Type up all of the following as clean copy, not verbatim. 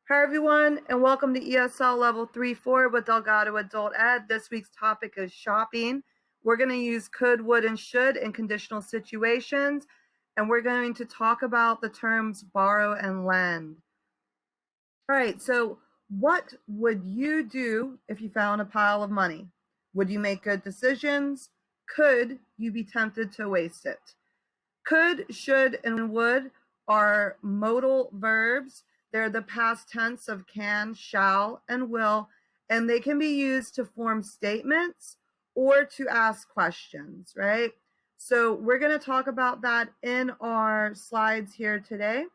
Hi everyone, and welcome to ESL Level 3-4 with Delgado Adult Ed. This week's topic is shopping. We're going to use could, would, and should in conditional situations, and we're going to talk about the terms borrow and lend. All right, so what would you do if you found a pile of money? Would you make good decisions? Could you be tempted to waste it? Could, should, and would are modal verbs. They're the past tense of can, shall, and will, and they can be used to form statements or to ask questions, right? So we're going to talk about that in our slides here today.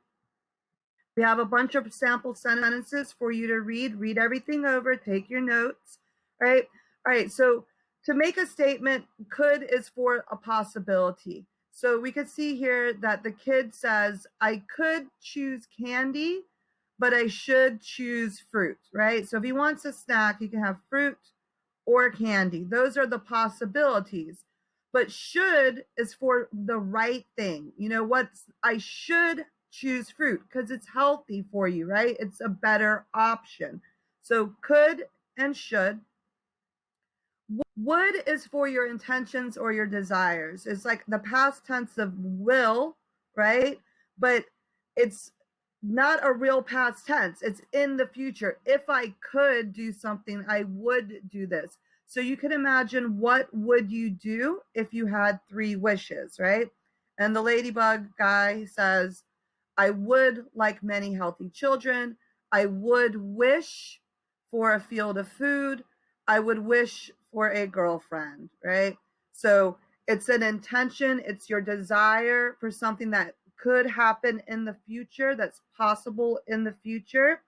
We have a bunch of sample sentences for you to read everything over, take your notes, right? All right, so to make a statement, could is for a possibility. So we could see here that the kid says, I could choose candy, but I should choose fruit, right? So if he wants a snack, he can have fruit or candy. Those are the possibilities. But should is for the right thing. You know, I should choose fruit because it's healthy for you, right? It's a better option. So could and should. Would is for your intentions or your desires. It's like the past tense of will, right? But it's not a real past tense. It's in the future. If I could do something, I would do this. So you can imagine, what would you do if you had 3 wishes, right? And the ladybug guy says, I would like many healthy children. I would wish for a field of food. I would wish for a girlfriend, right? So it's an intention. It's your desire for something that could happen in the future, that's possible in the future.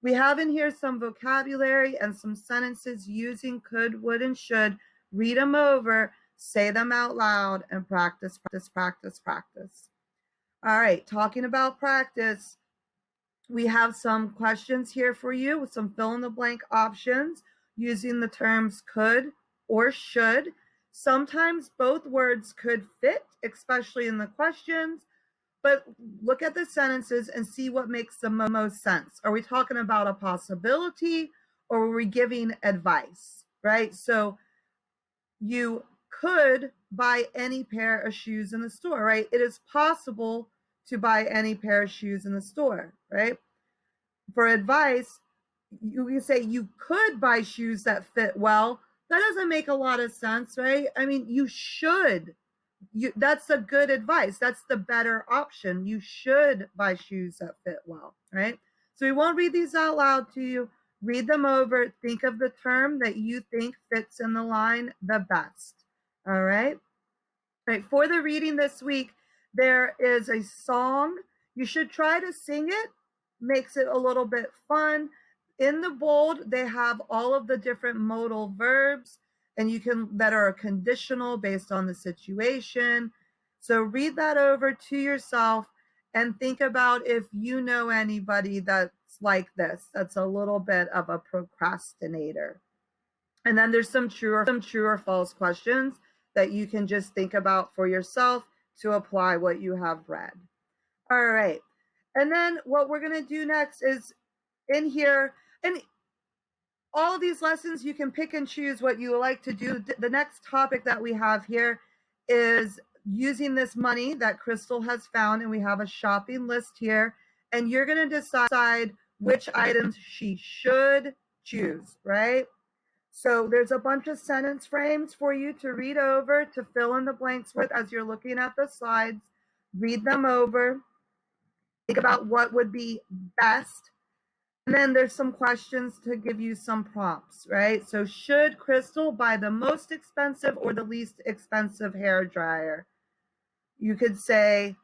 We have in here some vocabulary and some sentences using could, would, and should. Read them over, say them out loud, and practice, practice, practice, practice. All right, talking about practice, we have some questions here for you with some fill in the blank options using the terms could or should. Sometimes both words could fit, especially in the questions, but look at the sentences and see what makes the most sense. Are we talking about a possibility, or are we giving advice, right? So you could buy any pair of shoes in the store, right? It is possible to buy any pair of shoes in the store, right? For advice, you can say you could buy shoes that fit well. That doesn't make a lot of sense, right? I mean, you should. That's a good advice. That's the better option. You should buy shoes that fit well, right? So we won't read these out loud to you. Read them over. Think of the term that you think fits in the line the best. All right. Right. For the reading this week, there is a song. You should try to sing it. Makes it a little bit fun. In the bold, they have all of the different modal verbs, and that are conditional based on the situation. So read that over to yourself and think about if you know anybody that's like this, that's a little bit of a procrastinator. And then there's some true or false questions that you can just think about for yourself to apply what you have read. All right. And then what we're going to do next is in here, and all these lessons, you can pick and choose what you like to do. The next topic that we have here is using this money that Crystal has found, and we have a shopping list here, and you're going to decide which items she should choose, right? So there's a bunch of sentence frames for you to read over, to fill in the blanks with as you're looking at the slides. Read them over. Think about what would be best. And then there's some questions to give you some prompts, right? So should Crystal buy the most expensive or the least expensive hair dryer? You could say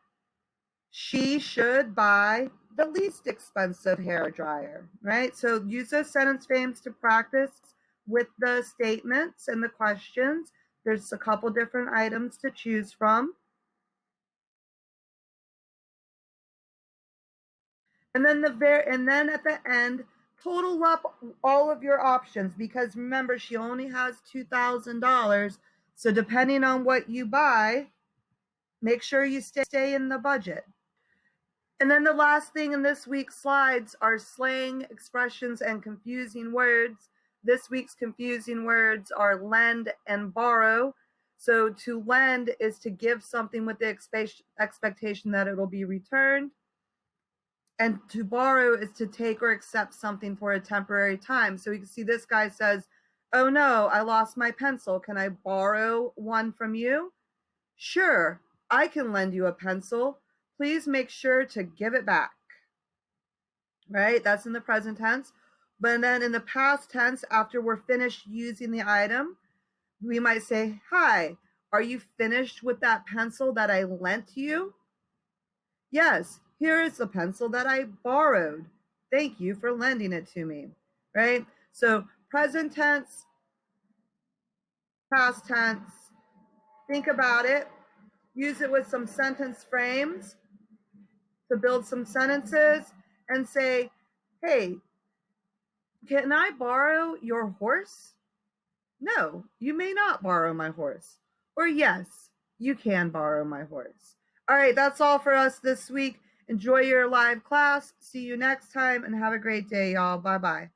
she should buy the least expensive hair dryer, right? So use those sentence frames to practice with the statements and the questions. There's a couple different items to choose from. And then at the end, total up all of your options, because remember, she only has $2,000. So depending on what you buy, make sure you stay in the budget. And then the last thing in this week's slides are slang expressions and confusing words. This week's confusing words are lend and borrow. So to lend is to give something with the expectation that it will be returned. And to borrow is to take or accept something for a temporary time. So you can see this guy says, oh no, I lost my pencil. Can I borrow one from you? Sure, I can lend you a pencil. Please make sure to give it back. Right? That's in the present tense. But then in the past tense, after we're finished using the item, we might say, hi, are you finished with that pencil that I lent you? Yes, here is the pencil that I borrowed. Thank you for lending it to me. Right? So present tense, past tense, think about it, use it with some sentence frames to build some sentences and say, hey, can I borrow your horse? No, you may not borrow my horse. Or yes, you can borrow my horse. All right, that's all for us this week. Enjoy your live class. See you next time and have a great day, y'all. Bye-bye.